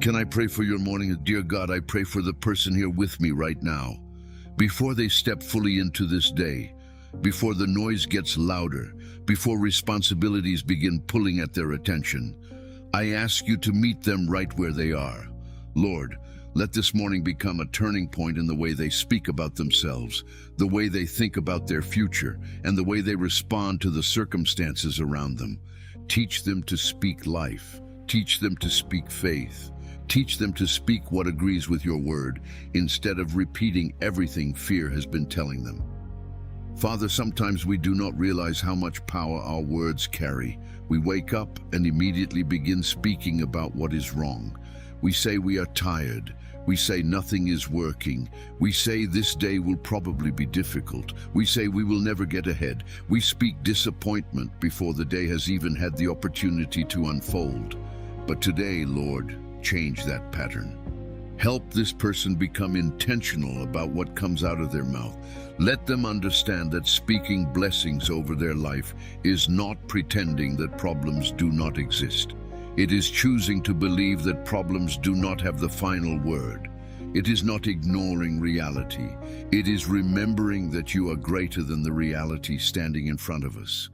Can I pray for your morning? Dear God, I pray for the person here with me right now. Before they step fully into this day, before the noise gets louder, before responsibilities begin pulling at their attention, I ask you to meet them right where they are. Lord, let this morning become a turning point in the way they speak about themselves, the way they think about their future, and the way they respond to the circumstances around them. Teach them to speak life. Teach them to speak faith. Teach them to speak what agrees with your word, instead of repeating everything fear has been telling them. Father, sometimes we do not realize how much power our words carry. We wake up and immediately begin speaking about what is wrong. We say we are tired. We say nothing is working. We say this day will probably be difficult. We say we will never get ahead. We speak disappointment before the day has even had the opportunity to unfold. But today, Lord, change that pattern. Help this person become intentional about what comes out of their mouth. Let them understand that speaking blessings over their life is not pretending that problems do not exist. It is choosing to believe that problems do not have the final word. It is not ignoring reality. It is remembering that you are greater than the reality standing in front of us.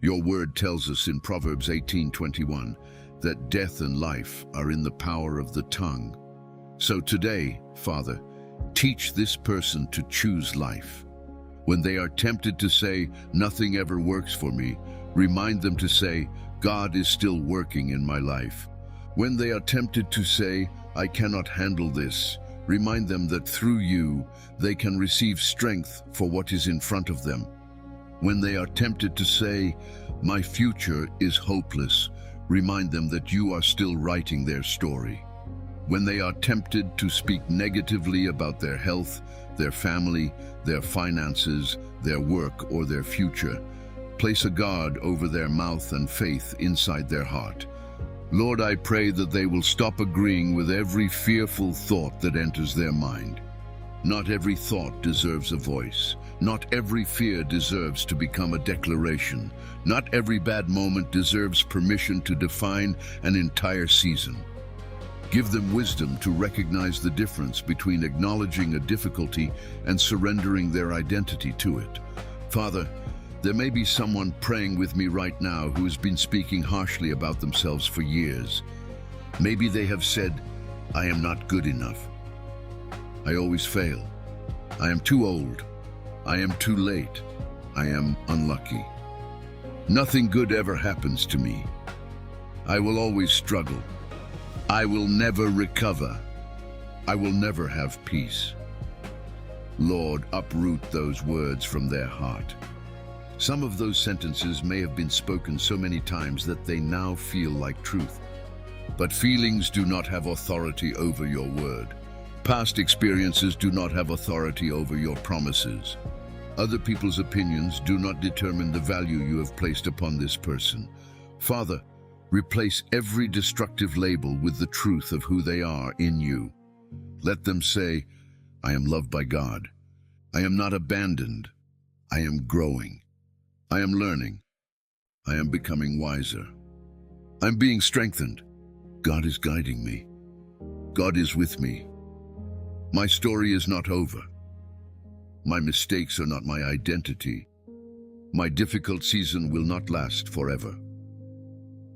Your word tells us in Proverbs 18:21 that death and life are in the power of the tongue. So today, Father, teach this person to choose life. When they are tempted to say, nothing ever works for me, remind them to say, God is still working in my life. When they are tempted to say, I cannot handle this, remind them that through you, they can receive strength for what is in front of them. When they are tempted to say, my future is hopeless, remind them that you are still writing their story. When they are tempted to speak negatively about their health, their family, their finances, their work, or their future, place a guard over their mouth and faith inside their heart. Lord, I pray that they will stop agreeing with every fearful thought that enters their mind. Not every thought deserves a voice. Not every fear deserves to become a declaration. Not every bad moment deserves permission to define an entire season. Give them wisdom to recognize the difference between acknowledging a difficulty and surrendering their identity to it. Father, there may be someone praying with me right now who has been speaking harshly about themselves for years. Maybe they have said, I am not good enough. I always fail. I am too old. I am too late. I am unlucky. Nothing good ever happens to me. I will always struggle. I will never recover. I will never have peace. Lord, uproot those words from their heart. Some of those sentences may have been spoken so many times that they now feel like truth. But feelings do not have authority over your word. Past experiences do not have authority over your promises. Other people's opinions do not determine the value you have placed upon this person. Father, replace every destructive label with the truth of who they are in you. Let them say, I am loved by God. I am not abandoned. I am growing. I am learning. I am becoming wiser. I'm being strengthened. God is guiding me. God is with me. My story is not over. My mistakes are not my identity. My difficult season will not last forever.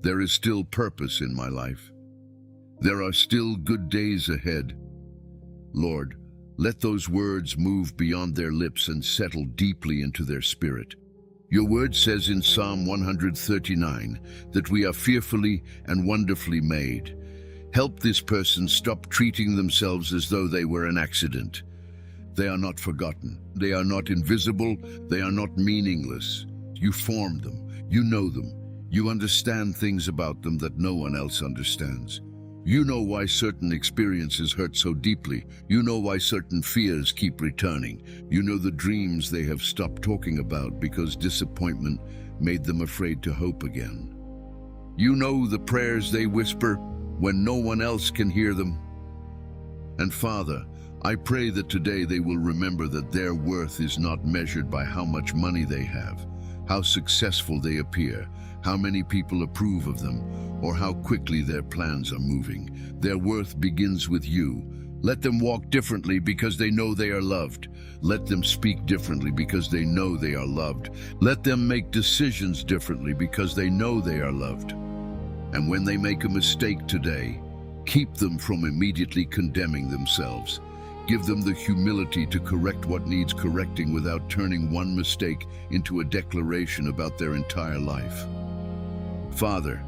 There is still purpose in my life. There are still good days ahead. Lord, let those words move beyond their lips and settle deeply into their spirit. Your word says in Psalm 139 that we are fearfully and wonderfully made. Help this person stop treating themselves as though they were an accident. They are not forgotten. They are not invisible. They are not meaningless. You formed them. You know them. You understand things about them that no one else understands. You know why certain experiences hurt so deeply. You know why certain fears keep returning. You know the dreams they have stopped talking about because disappointment made them afraid to hope again. You know the prayers they whisper when no one else can hear them. And Father, I pray that today they will remember that their worth is not measured by how much money they have, how successful they appear, how many people approve of them, or how quickly their plans are moving. Their worth begins with you. Let them walk differently because they know they are loved. Let them speak differently because they know they are loved. Let them make decisions differently because they know they are loved. And when they make a mistake today, keep them from immediately condemning themselves. Give them the humility to correct what needs correcting without turning one mistake into a declaration about their entire life. Father,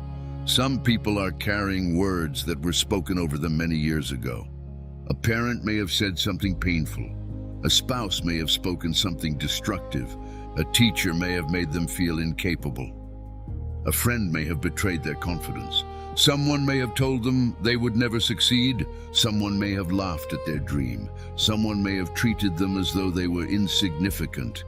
some people are carrying words that were spoken over them many years ago. A parent may have said something painful. A spouse may have spoken something destructive. A teacher may have made them feel incapable. A friend may have betrayed their confidence. Someone may have told them they would never succeed. Someone may have laughed at their dream. Someone may have treated them as though they were insignificant.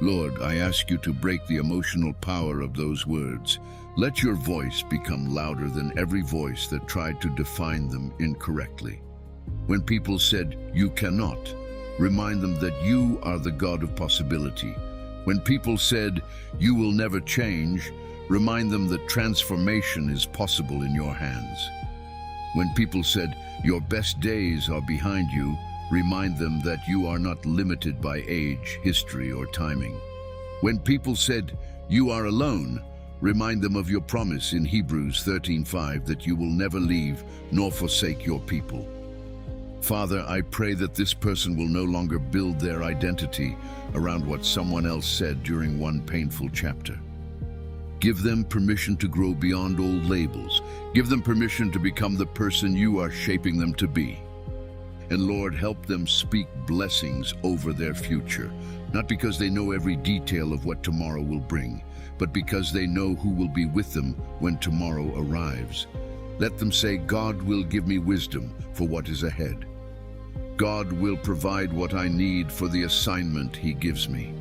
Lord, I ask you to break the emotional power of those words. Let your voice become louder than every voice that tried to define them incorrectly. When people said, "You cannot," remind them that you are the God of possibility. When people said, "You will never change," remind them that transformation is possible in your hands. When people said, "Your best days are behind you," remind them that you are not limited by age, history, or timing. When people said, "You are alone," remind them of your promise in Hebrews 13:5 that you will never leave nor forsake your people. Father, I pray that this person will no longer build their identity around what someone else said during one painful chapter. Give them permission to grow beyond old labels. Give them permission to become the person you are shaping them to be. And Lord, help them speak blessings over their future, not because they know every detail of what tomorrow will bring, but because they know who will be with them when tomorrow arrives. Let them say, "God will give me wisdom for what is ahead. God will provide what I need for the assignment He gives me.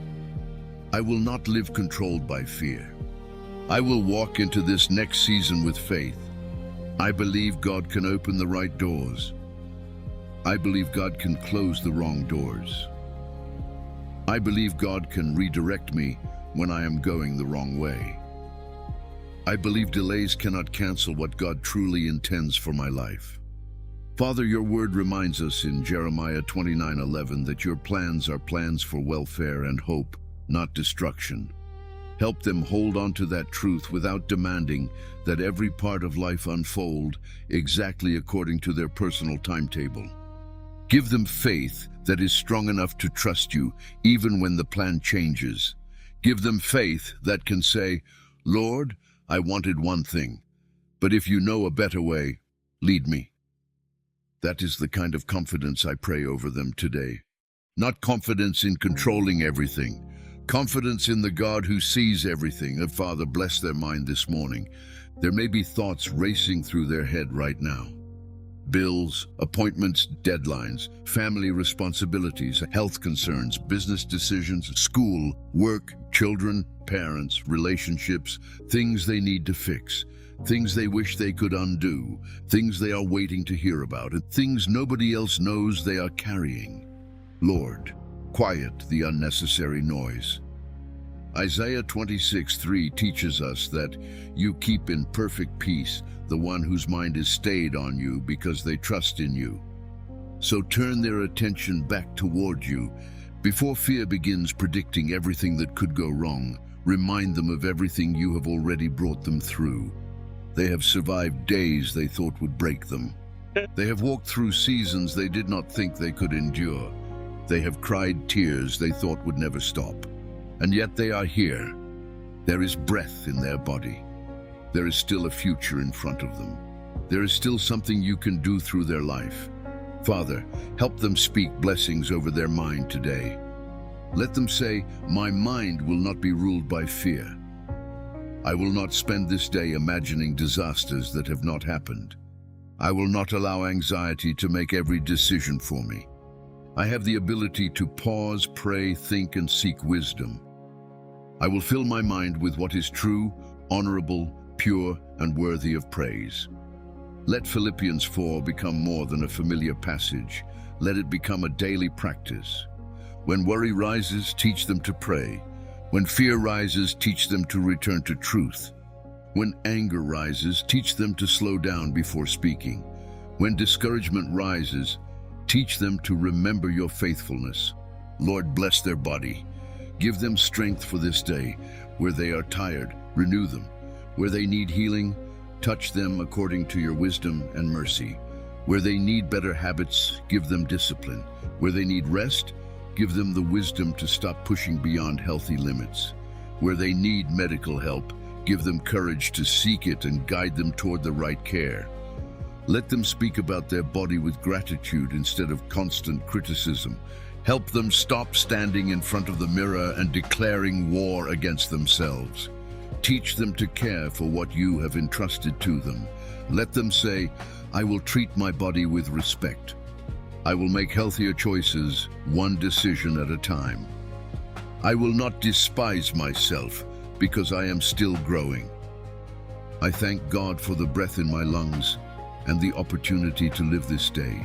I will not live controlled by fear. I will walk into this next season with faith. I believe God can open the right doors. I believe God can close the wrong doors. I believe God can redirect me when I am going the wrong way. I believe delays cannot cancel what God truly intends for my life." Father, your word reminds us in Jeremiah 29:11 that your plans are plans for welfare and hope, not destruction. Help them hold on to that truth without demanding that every part of life unfold exactly according to their personal timetable. Give them faith that is strong enough to trust you even when the plan changes. Give them faith that can say, "Lord, I wanted one thing, but if you know a better way, lead me." That is the kind of confidence I pray over them today. Not confidence in controlling everything, confidence in the God who sees everything. And Father, bless their mind this morning. There may be thoughts racing through their head right now. Bills, appointments, deadlines, family responsibilities, health concerns, business decisions, school, work, children, parents, relationships, things they need to fix, things they wish they could undo, things they are waiting to hear about, and things nobody else knows they are carrying. Lord, quiet the unnecessary noise. Isaiah 26:3 teaches us that you keep in perfect peace the one whose mind is stayed on you because they trust in you. So turn their attention back toward you. Before fear begins predicting everything that could go wrong, remind them of everything you have already brought them through. They have survived days they thought would break them. They have walked through seasons they did not think they could endure. They have cried tears they thought would never stop. And yet they are here. There is breath in their body. There is still a future in front of them. There is still something you can do through their life. Father, help them speak blessings over their mind today. Let them say, "My mind will not be ruled by fear. I will not spend this day imagining disasters that have not happened. I will not allow anxiety to make every decision for me. I have the ability to pause, pray, think, and seek wisdom. I will fill my mind with what is true, honorable, pure, and worthy of praise." Let Philippians 4 become more than a familiar passage. Let it become a daily practice. When worry rises, teach them to pray. When fear rises, teach them to return to truth. When anger rises, teach them to slow down before speaking. When discouragement rises, teach them to remember your faithfulness. Lord, bless their body. Give them strength for this day. Where they are tired, renew them. Where they need healing, touch them according to your wisdom and mercy. Where they need better habits, give them discipline. Where they need rest, give them the wisdom to stop pushing beyond healthy limits. Where they need medical help, give them courage to seek it and guide them toward the right care. Let them speak about their body with gratitude instead of constant criticism. Help them stop standing in front of the mirror and declaring war against themselves. Teach them to care for what you have entrusted to them. Let them say, I will treat my body with respect. I will make healthier choices, one decision at a time. I will not despise myself because I am still growing. I thank God for the breath in my lungs and the opportunity to live this day.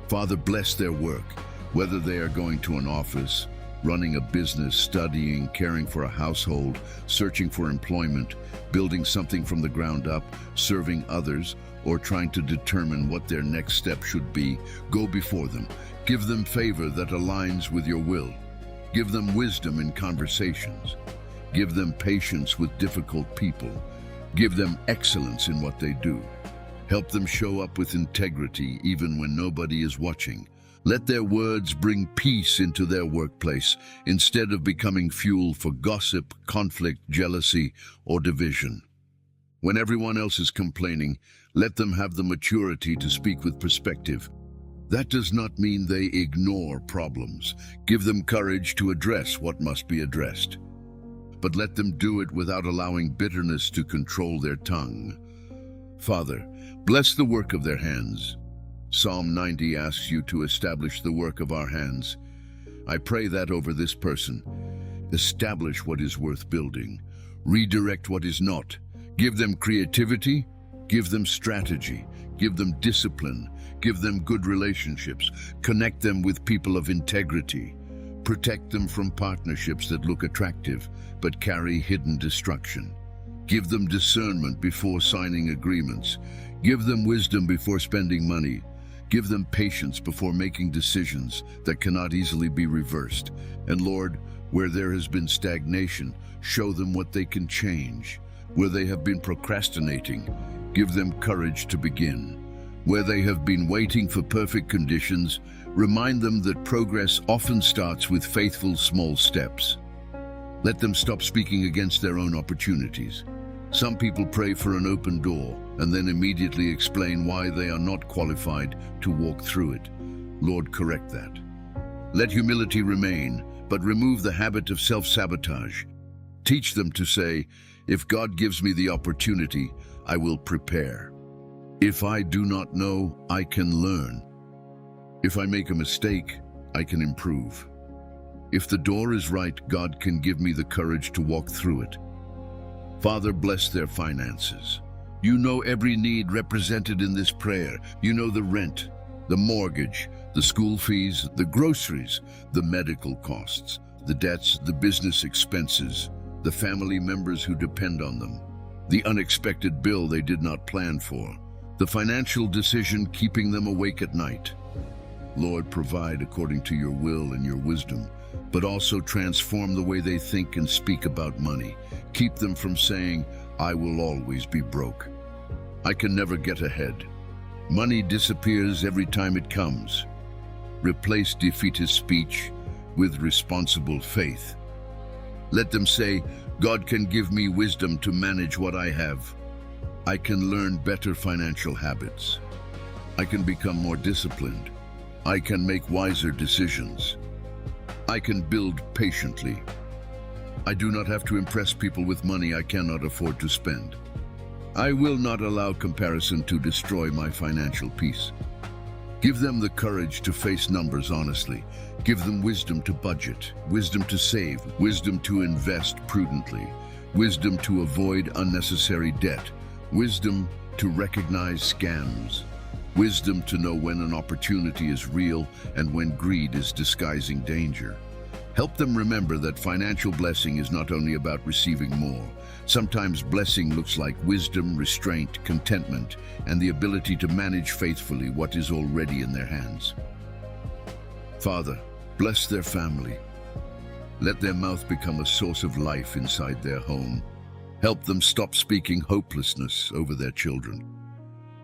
Father, bless their work, whether they are going to an office, running a business, studying, caring for a household, searching for employment, building something from the ground up, serving others, or trying to determine what their next step should be. Go before them. Give them favor that aligns with your will. Give them wisdom in conversations. Give them patience with difficult people. Give them excellence in what they do. Help them show up with integrity even when nobody is watching. Let their words bring peace into their workplace instead of becoming fuel for gossip, conflict, jealousy, or division. When everyone else is complaining, let them have the maturity to speak with perspective. That does not mean they ignore problems. Give them courage to address what must be addressed. But let them do it without allowing bitterness to control their tongue. Father, bless the work of their hands. Psalm 90 asks you to establish the work of our hands. I pray that over this person. Establish what is worth building. Redirect what is not. Give them creativity. Give them strategy. Give them discipline. Give them good relationships. Connect them with people of integrity. Protect them from partnerships that look attractive but carry hidden destruction. Give them discernment before signing agreements. Give them wisdom before spending money. Give them patience before making decisions that cannot easily be reversed. And Lord, where there has been stagnation, show them what they can change. Where they have been procrastinating, give them courage to begin. Where they have been waiting for perfect conditions, remind them that progress often starts with faithful small steps. Let them stop speaking against their own opportunities. Some people pray for an open door and then immediately explain why they are not qualified to walk through it. Lord, correct that. Let humility remain, but remove the habit of self-sabotage. Teach them to say, if God gives me the opportunity, I will prepare. If I do not know, I can learn. If I make a mistake, I can improve. If the door is right, God can give me the courage to walk through it. Father, bless their finances. You know every need represented in this prayer. You know the rent, the mortgage, the school fees, the groceries, the medical costs, the debts, the business expenses, the family members who depend on them, the unexpected bill they did not plan for, the financial decision keeping them awake at night. Lord, provide according to your will and your wisdom, but also transform the way they think and speak about money. Keep them from saying, I will always be broke. I can never get ahead. Money disappears every time it comes. Replace defeatist speech with responsible faith. Let them say, God can give me wisdom to manage what I have. I can learn better financial habits. I can become more disciplined. I can make wiser decisions. I can build patiently. I do not have to impress people with money I cannot afford to spend. I will not allow comparison to destroy my financial peace. Give them the courage to face numbers honestly. Give them wisdom to budget, wisdom to save, wisdom to invest prudently, wisdom to avoid unnecessary debt, wisdom to recognize scams, wisdom to know when an opportunity is real and when greed is disguising danger. Help them remember that financial blessing is not only about receiving more. Sometimes blessing looks like wisdom, restraint, contentment, and the ability to manage faithfully what is already in their hands. Father, bless their family. Let their mouth become a source of life inside their home. Help them stop speaking hopelessness over their children.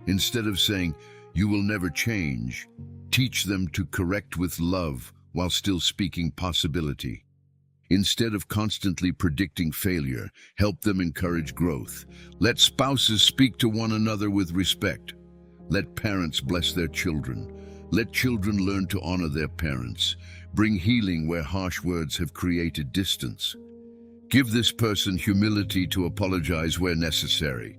Instead of saying, "You will never change," teach them to correct with love while still speaking possibility. Instead of constantly predicting failure, help them encourage growth. Let spouses speak to one another with respect. Let parents bless their children. Let children learn to honor their parents. Bring healing where harsh words have created distance. Give this person humility to apologize where necessary.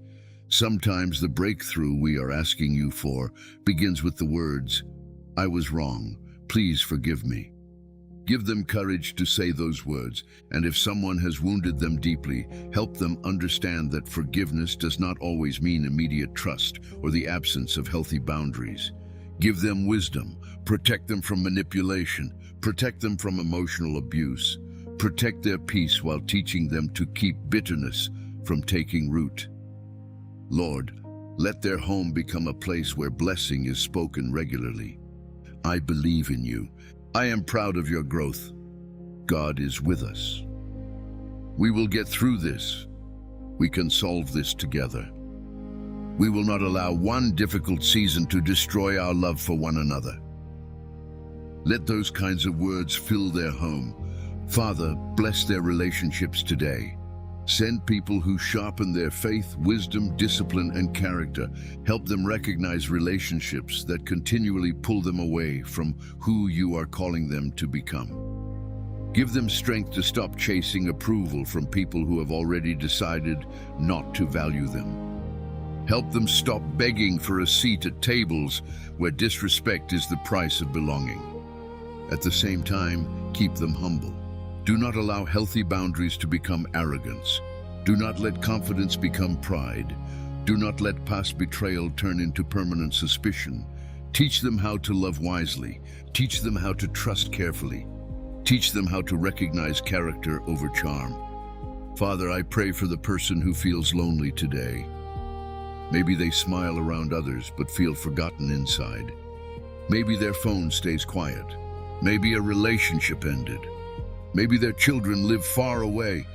Sometimes the breakthrough we are asking you for begins with the words, "I was wrong. Please forgive me." Give them courage to say those words, and if someone has wounded them deeply, help them understand that forgiveness does not always mean immediate trust or the absence of healthy boundaries. Give them wisdom, protect them from manipulation, protect them from emotional abuse, protect their peace while teaching them to keep bitterness from taking root. Lord, let their home become a place where blessing is spoken regularly. I believe in you. I am proud of your growth. God is with us. We will get through this. We can solve this together. We will not allow one difficult season to destroy our love for one another. Let those kinds of words fill their home. Father, bless their relationships today. Send people who sharpen their faith, wisdom, discipline, and character. Help them recognize relationships that continually pull them away from who you are calling them to become. Give them strength to stop chasing approval from people who have already decided not to value them. Help them stop begging for a seat at tables where disrespect is the price of belonging. At the same time, keep them humble. Do not allow healthy boundaries to become arrogance. Do not let confidence become pride. Do not let past betrayal turn into permanent suspicion. Teach them how to love wisely. Teach them how to trust carefully. Teach them how to recognize character over charm. Father, I pray for the person who feels lonely today. Maybe they smile around others but feel forgotten inside. Maybe their phone stays quiet. Maybe a relationship ended. Maybe their children live far away.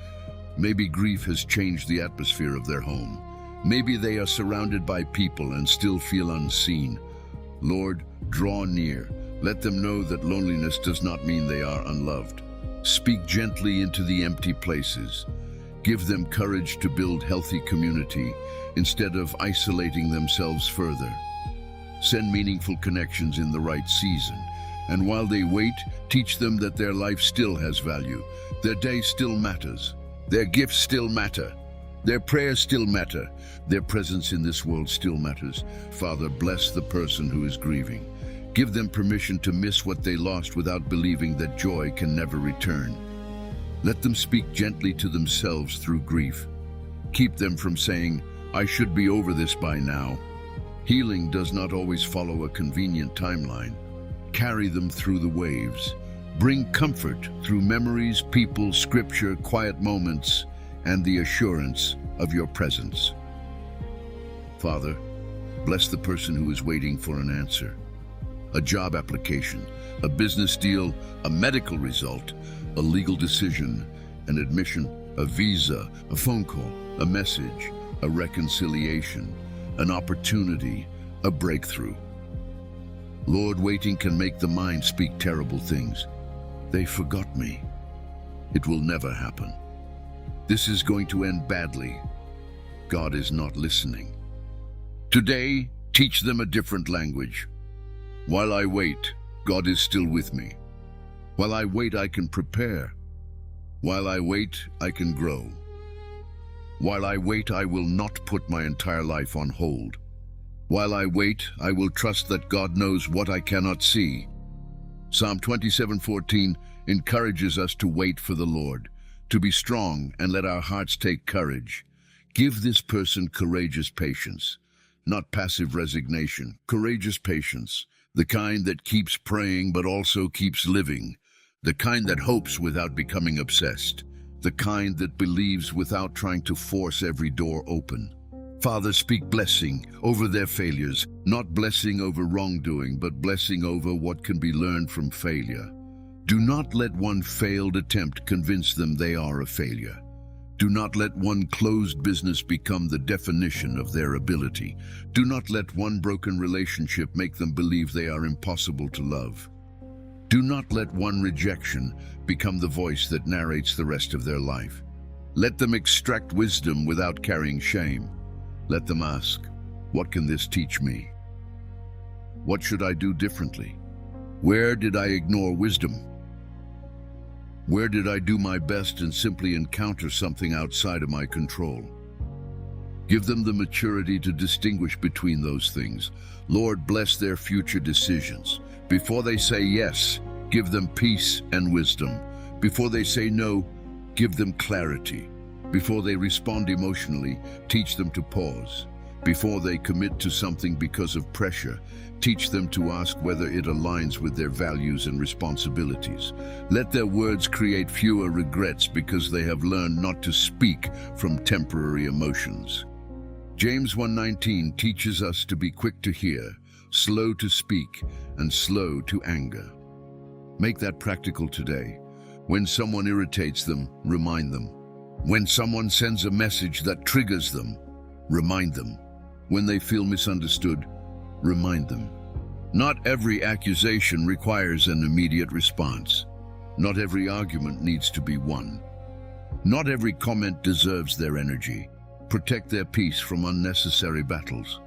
Maybe grief has changed the atmosphere of their home. Maybe they are surrounded by people and still feel unseen. Lord, draw near. Let them know that loneliness does not mean they are unloved. Speak gently into the empty places. Give them courage to build healthy community instead of isolating themselves further. Send meaningful connections in the right season. And while they wait, teach them that their life still has value. Their day still matters. Their gifts still matter. Their prayers still matter. Their presence in this world still matters. Father, bless the person who is grieving. Give them permission to miss what they lost without believing that joy can never return. Let them speak gently to themselves through grief. Keep them from saying, "I should be over this by now." Healing does not always follow a convenient timeline. Carry them through the waves. Bring comfort through memories, people, scripture, quiet moments, and the assurance of your presence. Father, bless the person who is waiting for an answer. A job application, a business deal, a medical result, a legal decision, an admission, a visa, a phone call, a message, a reconciliation, an opportunity, a breakthrough. Lord, waiting can make the mind speak terrible things. They forgot me. It will never happen. This is going to end badly. God is not listening. Today, teach them a different language. While I wait, God is still with me. While I wait, I can prepare. While I wait, I can grow. While I wait, I will not put my entire life on hold. While I wait, I will trust that God knows what I cannot see. Psalm 27:14 encourages us to wait for the Lord, to be strong and let our hearts take courage. Give this person courageous patience, not passive resignation, courageous patience, the kind that keeps praying but also keeps living, the kind that hopes without becoming obsessed, the kind that believes without trying to force every door open. Father, speak blessing over their failures, not blessing over wrongdoing, but blessing over what can be learned from failure. Do not let one failed attempt convince them they are a failure. Do not let one closed business become the definition of their ability. Do not let one broken relationship make them believe they are impossible to love. Do not let one rejection become the voice that narrates the rest of their life. Let them extract wisdom without carrying shame. Let them ask, what can this teach me? What should I do differently? Where did I ignore wisdom? Where did I do my best and simply encounter something outside of my control? Give them the maturity to distinguish between those things. Lord, bless their future decisions. Before they say yes, give them peace and wisdom. Before they say no, give them clarity. Before they respond emotionally, teach them to pause. Before they commit to something because of pressure, teach them to ask whether it aligns with their values and responsibilities. Let their words create fewer regrets because they have learned not to speak from temporary emotions. James 1:19 teaches us to be quick to hear, slow to speak, and slow to anger. Make that practical today. When someone irritates them, remind them. When someone sends a message that triggers them, remind them. When they feel misunderstood, remind them. Not every accusation requires an immediate response. Not every argument needs to be won. Not every comment deserves their energy. Protect their peace from unnecessary battles.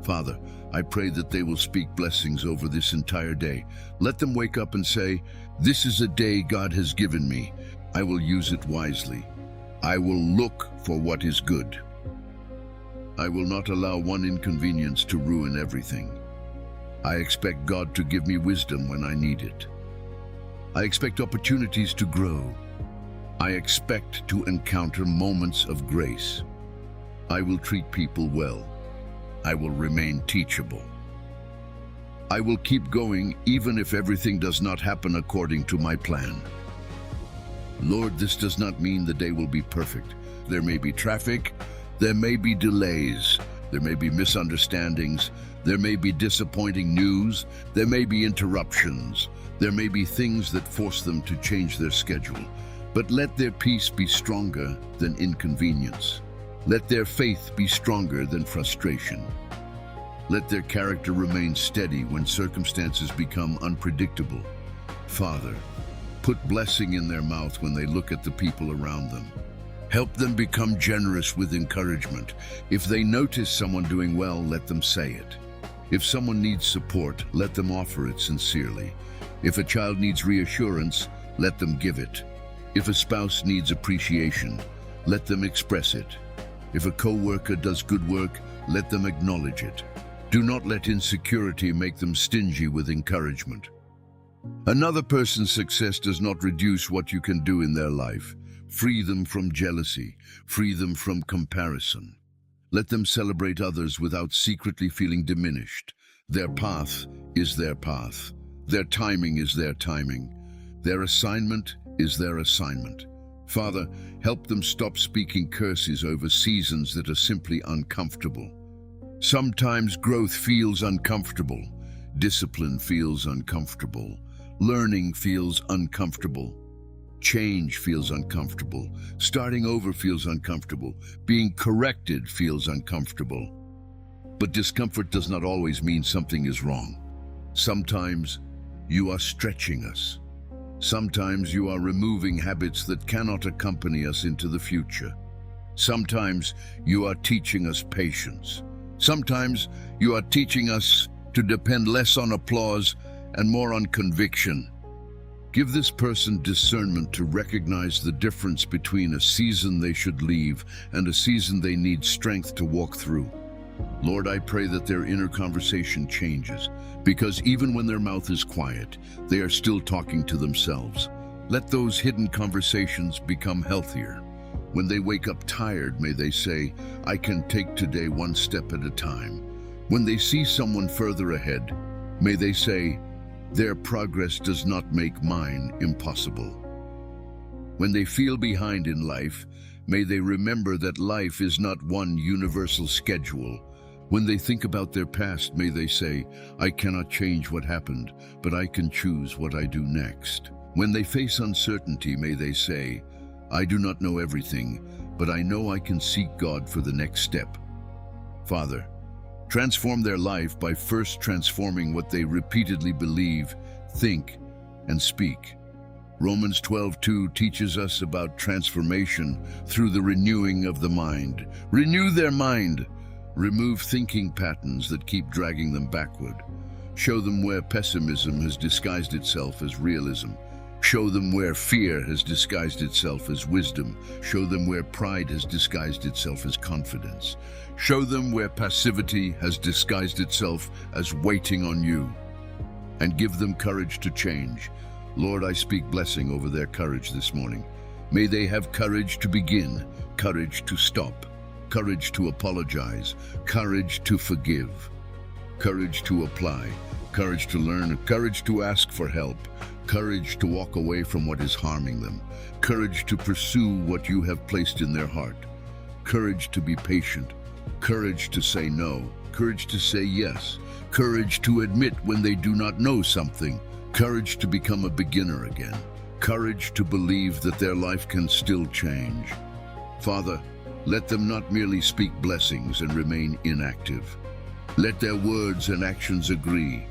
Father, I pray that they will speak blessings over this entire day. Let them wake up and say, "This is a day God has given me. I will use it wisely. I will look for what is good. I will not allow one inconvenience to ruin everything. I expect God to give me wisdom when I need it. I expect opportunities to grow. I expect to encounter moments of grace. I will treat people well. I will remain teachable. I will keep going even if everything does not happen according to my plan." Lord, this does not mean the day will be perfect. There may be traffic, there may be delays, there may be misunderstandings, there may be disappointing news, there may be interruptions, there may be things that force them to change their schedule. But let their peace be stronger than inconvenience. Let their faith be stronger than frustration. Let their character remain steady when circumstances become unpredictable. Father, put blessing in their mouth when they look at the people around them. Help them become generous with encouragement. If they notice someone doing well, let them say it. If someone needs support, let them offer it sincerely. If a child needs reassurance, let them give it. If a spouse needs appreciation, let them express it. If a co-worker does good work, let them acknowledge it. Do not let insecurity make them stingy with encouragement. Another person's success does not reduce what you can do in their life. Free them from jealousy. Free them from comparison. Let them celebrate others without secretly feeling diminished. Their path is their path. Their timing is their timing. Their assignment is their assignment. Father, help them stop speaking curses over seasons that are simply uncomfortable. Sometimes growth feels uncomfortable. Discipline feels uncomfortable. Learning feels uncomfortable. Change feels uncomfortable. Starting over feels uncomfortable. Being corrected feels uncomfortable. But discomfort does not always mean something is wrong. Sometimes you are stretching us. Sometimes you are removing habits that cannot accompany us into the future. Sometimes you are teaching us patience. Sometimes you are teaching us to depend less on applause and more on conviction. Give this person discernment to recognize the difference between a season they should leave and a season they need strength to walk through. Lord, I pray that their inner conversation changes, because even when their mouth is quiet, they are still talking to themselves. Let those hidden conversations become healthier. When they wake up tired, may they say, "I can take today one step at a time." When they see someone further ahead, may they say, Their progress does not make mine impossible. When they feel behind in life, may they remember that life is not one universal schedule. When they think about their past, may they say, I cannot change what happened, but I can choose what I do next. When they face uncertainty, may they say, I do not know everything, but I know I can seek God for the next step. Father, transform their life by first transforming what they repeatedly believe, think, and speak. Romans 12:2 teaches us about transformation through the renewing of the mind. Renew their mind. Remove thinking patterns that keep dragging them backward. Show them where pessimism has disguised itself as realism. Show them where fear has disguised itself as wisdom. Show them where pride has disguised itself as confidence. Show them where passivity has disguised itself as waiting on you. And give them courage to change. Lord, I speak blessing over their courage this morning. May they have courage to begin, courage to stop, courage to apologize, courage to forgive, courage to apply, courage to learn, courage to ask for help, courage to walk away from what is harming them, courage to pursue what you have placed in their heart, courage to be patient, courage to say no, courage to say yes, courage to admit when they do not know something, courage to become a beginner again, courage to believe that their life can still change. Father, let them not merely speak blessings and remain inactive. Let their words and actions agree.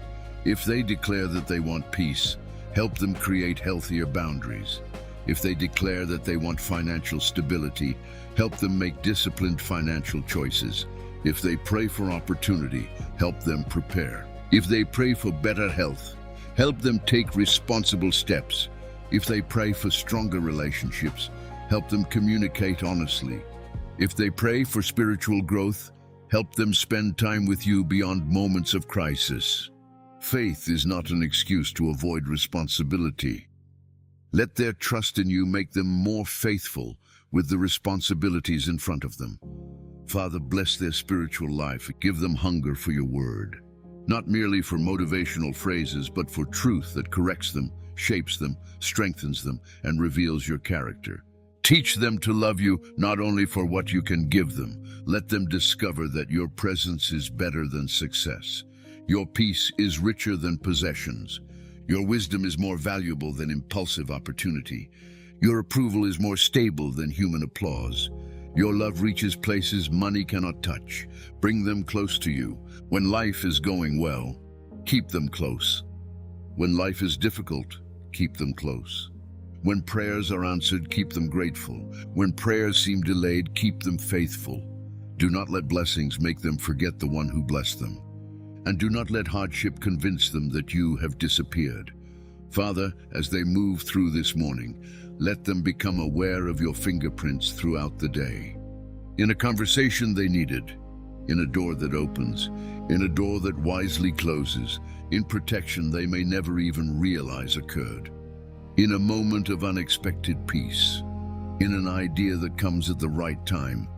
If they declare that they want peace, help them create healthier boundaries. If they declare that they want financial stability, help them make disciplined financial choices. If they pray for opportunity, help them prepare. If they pray for better health, help them take responsible steps. If they pray for stronger relationships, help them communicate honestly. If they pray for spiritual growth, help them spend time with you beyond moments of crisis. Faith is not an excuse to avoid responsibility. Let their trust in you make them more faithful with the responsibilities in front of them. Father, bless their spiritual life. Give them hunger for your word. Not merely for motivational phrases, but for truth that corrects them, shapes them, strengthens them, and reveals your character. Teach them to love you not only for what you can give them. Let them discover that your presence is better than success. Your peace is richer than possessions. Your wisdom is more valuable than impulsive opportunity. Your approval is more stable than human applause. Your love reaches places money cannot touch. Bring them close to you. When life is going well, keep them close. When life is difficult, keep them close. When prayers are answered, keep them grateful. When prayers seem delayed, keep them faithful. Do not let blessings make them forget the one who blessed them. And do not let hardship convince them that you have disappeared. Father, as they move through this morning, let them become aware of your fingerprints throughout the day. In a conversation they needed, in a door that opens, in a door that wisely closes, in protection they may never even realize occurred, in a moment of unexpected peace, in an idea that comes at the right time,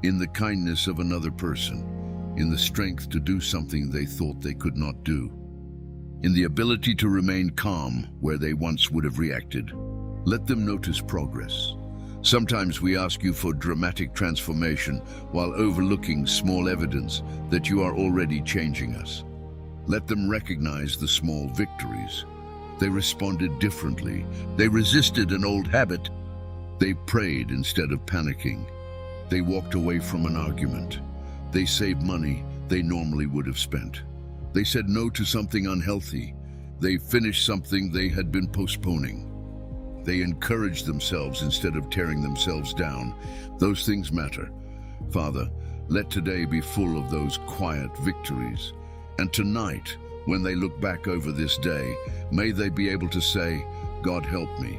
in the kindness of another person, in the strength to do something they thought they could not do, in the ability to remain calm where they once would have reacted. Let them notice progress. Sometimes we ask you for dramatic transformation while overlooking small evidence that you are already changing us. Let them recognize the small victories. They responded differently. They resisted an old habit. They prayed instead of panicking. They walked away from an argument. They saved money they normally would have spent. They said no to something unhealthy. They finished something they had been postponing. They encouraged themselves instead of tearing themselves down. Those things matter. Father, let today be full of those quiet victories. And tonight, when they look back over this day, may they be able to say, God helped me.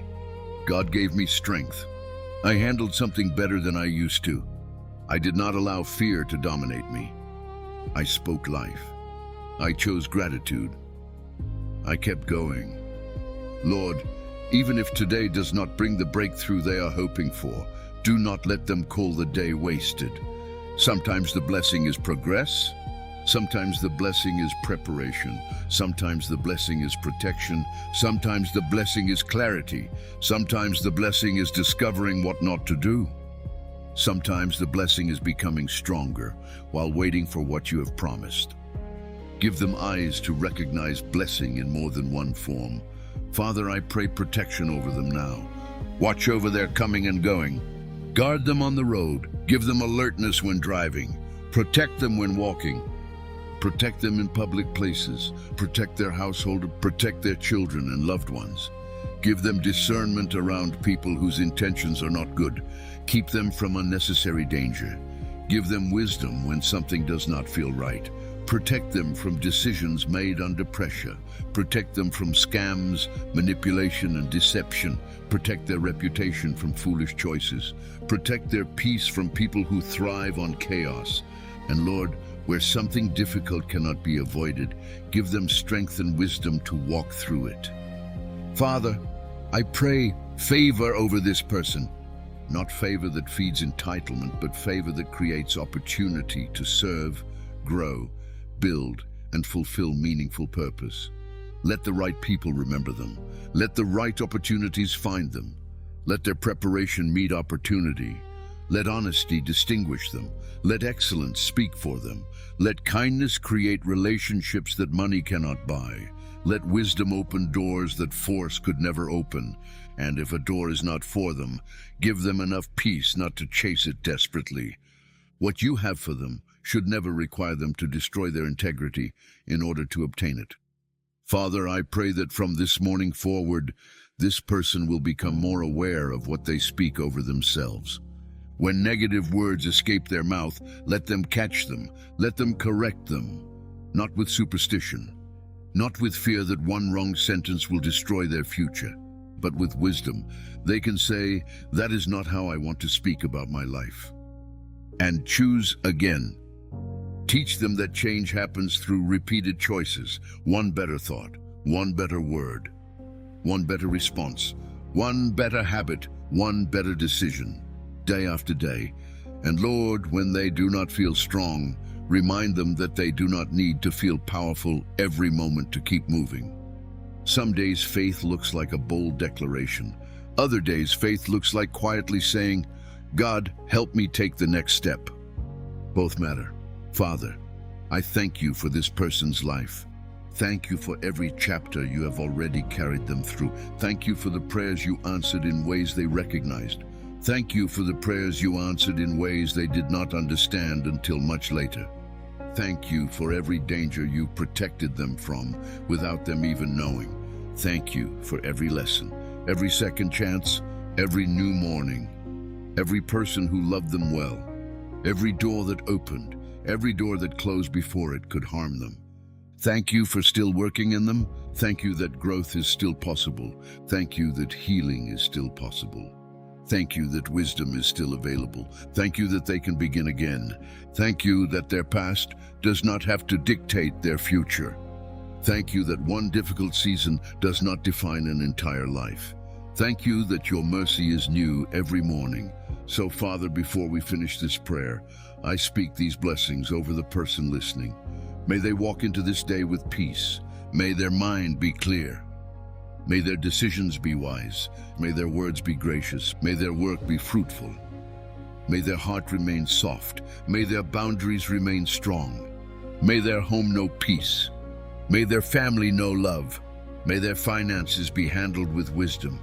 God gave me strength. I handled something better than I used to. I did not allow fear to dominate me. I spoke life. I chose gratitude. I kept going. Lord, even if today does not bring the breakthrough they are hoping for, do not let them call the day wasted. Sometimes the blessing is progress, Sometimes the blessing is preparation. Sometimes the blessing is protection. Sometimes the blessing is clarity. Sometimes the blessing is discovering what not to do. Sometimes the blessing is becoming stronger while waiting for what you have promised. Give them eyes to recognize blessing in more than one form. Father, I pray protection over them now. Watch over their coming and going. Guard them on the road. Give them alertness when driving. Protect them when walking. Protect them in public places. Protect their household. Protect their children and loved ones. Give them discernment around people whose intentions are not good. Keep them from unnecessary danger. Give them wisdom when something does not feel right. Protect them from decisions made under pressure. Protect them from scams, manipulation, and deception. Protect their reputation from foolish choices. Protect their peace from people who thrive on chaos. And Lord, where something difficult cannot be avoided, give them strength and wisdom to walk through it. Father, I pray favor over this person. Not favor that feeds entitlement, but favor that creates opportunity to serve, grow, build, and fulfill meaningful purpose. Let the right people remember them. Let the right opportunities find them. Let their preparation meet opportunity. Let honesty distinguish them. Let excellence speak for them. Let kindness create relationships that money cannot buy. Let wisdom open doors that force could never open. And if a door is not for them, give them enough peace not to chase it desperately. What you have for them should never require them to destroy their integrity in order to obtain it. Father, I pray that from this morning forward, this person will become more aware of what they speak over themselves. When negative words escape their mouth, let them catch them. Let them correct them, not with superstition, not with fear that one wrong sentence will destroy their future, but with wisdom. They can say, "That is not how I want to speak about my life," and choose again. Teach them that change happens through repeated choices. One better thought, one better word, one better response, one better habit, one better decision, day after day. And Lord, when they do not feel strong, remind them that they do not need to feel powerful every moment to keep moving. Some days faith looks like a bold declaration. Other days faith looks like quietly saying, "God, help me take the next step." Both matter. Father, I thank you for this person's life. Thank you for every chapter you have already carried them through. Thank you for the prayers you answered in ways they recognized. Thank you for the prayers you answered in ways they did not understand until much later. Thank you for every danger you protected them from without them even knowing. Thank you for every lesson, every second chance, every new morning, every person who loved them well, every door that opened, every door that closed before it could harm them. Thank you for still working in them. Thank you that growth is still possible. Thank you that healing is still possible. Thank you that wisdom is still available. Thank you that they can begin again. Thank you that their past does not have to dictate their future. Thank you that one difficult season does not define an entire life. Thank you that your mercy is new every morning. So, Father, before we finish this prayer, I speak these blessings over the person listening. May they walk into this day with peace. May their mind be clear. May their decisions be wise. May their words be gracious. May their work be fruitful. May their heart remain soft. May their boundaries remain strong. May their home know peace. May their family know love. May their finances be handled with wisdom.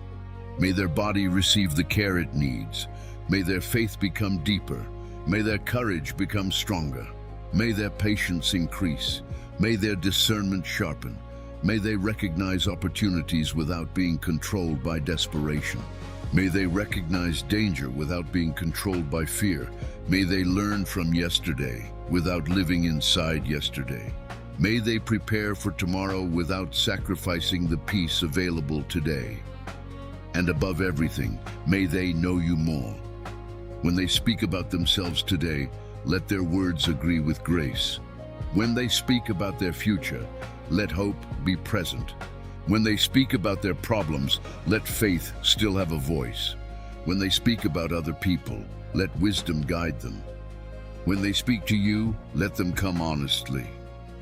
May their body receive the care it needs. May their faith become deeper. May their courage become stronger. May their patience increase. May their discernment sharpen. May they recognize opportunities without being controlled by desperation. May they recognize danger without being controlled by fear. May they learn from yesterday without living inside yesterday. May they prepare for tomorrow without sacrificing the peace available today. And above everything, may they know you more. When they speak about themselves today, let their words agree with grace. When they speak about their future, let hope be present. When they speak about their problems, let faith still have a voice. When they speak about other people, let wisdom guide them. When they speak to you, let them come honestly.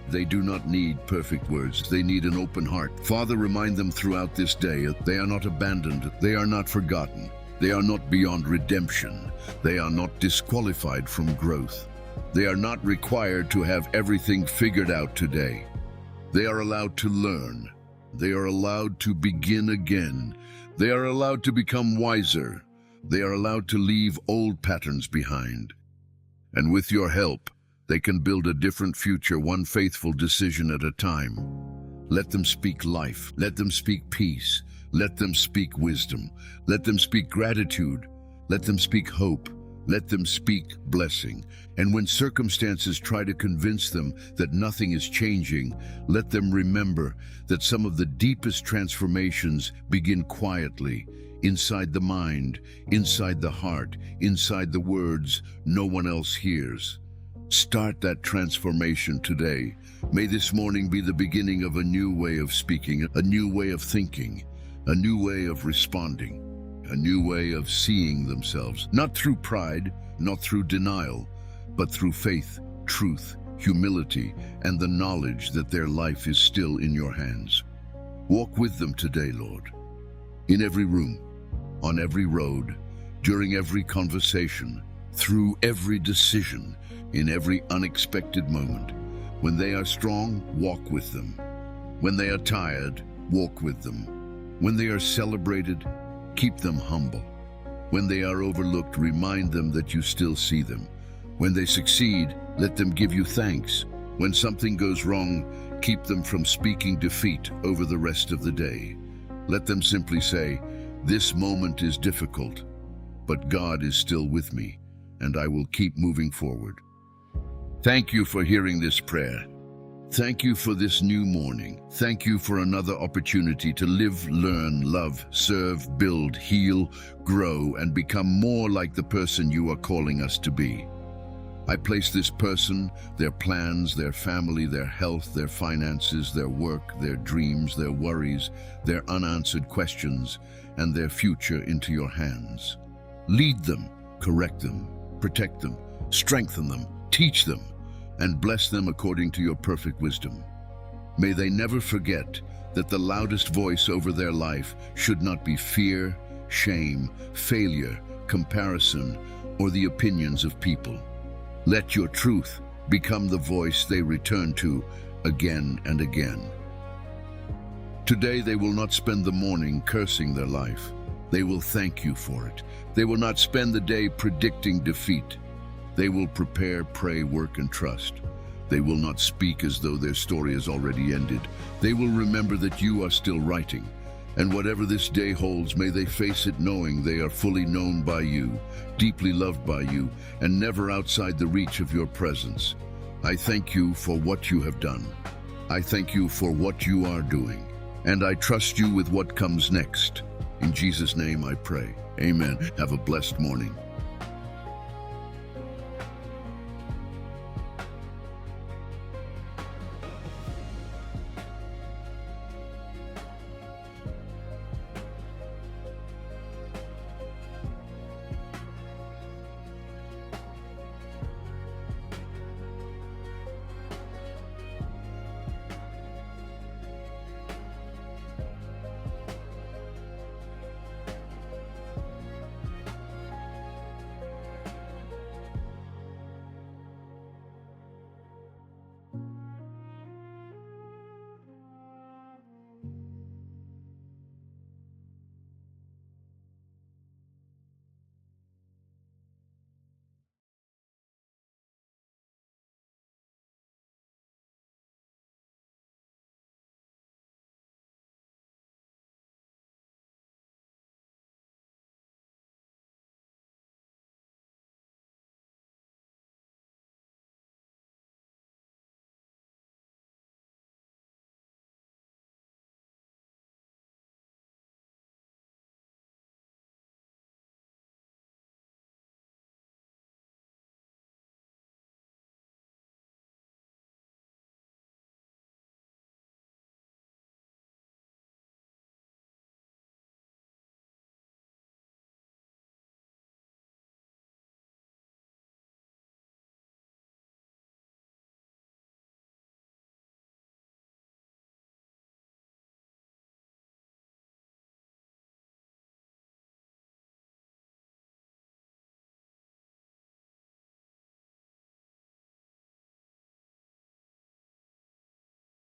They do not need perfect words. They need an open heart. Father, remind them throughout this day they are not abandoned. They are not forgotten. They are not beyond redemption. They are not disqualified from growth. They are not required to have everything figured out today. They are allowed to learn. They are allowed to begin again. They are allowed to become wiser. They are allowed to leave old patterns behind. And with your help, they can build a different future, one faithful decision at a time. Let them speak life. Let them speak peace. Let them speak wisdom. Let them speak gratitude. Let them speak hope. Let them speak blessing. And when circumstances try to convince them that nothing is changing, let them remember that some of the deepest transformations begin quietly, inside the mind, inside the heart, inside the words no one else hears. Start that transformation today. May this morning be the beginning of a new way of speaking, a new way of thinking, a new way of responding, a new way of seeing themselves, not through pride, not through denial, but through faith, truth, humility, and the knowledge that their life is still in your hands. Walk with them today, Lord, in every room, on every road, during every conversation, through every decision, in every unexpected moment. When they are strong, walk with them. When they are tired, walk with them. When they are celebrated, keep them humble. When they are overlooked, remind them that you still see them. When they succeed, let them give you thanks. When something goes wrong, keep them from speaking defeat over the rest of the day. Let them simply say, "This moment is difficult, but God is still with me, and I will keep moving forward." Thank you for hearing this prayer. Thank you for this new morning. Thank you for another opportunity to live, learn, love, serve, build, heal, grow, and become more like the person you are calling us to be. I place this person, their plans, their family, their health, their finances, their work, their dreams, their worries, their unanswered questions, and their future into your hands. Lead them, correct them, protect them, strengthen them, teach them, and bless them according to your perfect wisdom. May they never forget that the loudest voice over their life should not be fear, shame, failure, comparison, or the opinions of people. Let your truth become the voice they return to again and again. Today they will not spend the morning cursing their life. They will thank you for it. They will not spend the day predicting defeat. They will prepare, pray, work, and trust. They will not speak as though their story has already ended. They will remember that you are still writing. And whatever this day holds, may they face it knowing they are fully known by you, deeply loved by you, and never outside the reach of your presence. I thank you for what you have done. I thank you for what you are doing. And I trust you with what comes next. In Jesus' name I pray. Amen. Have a blessed morning.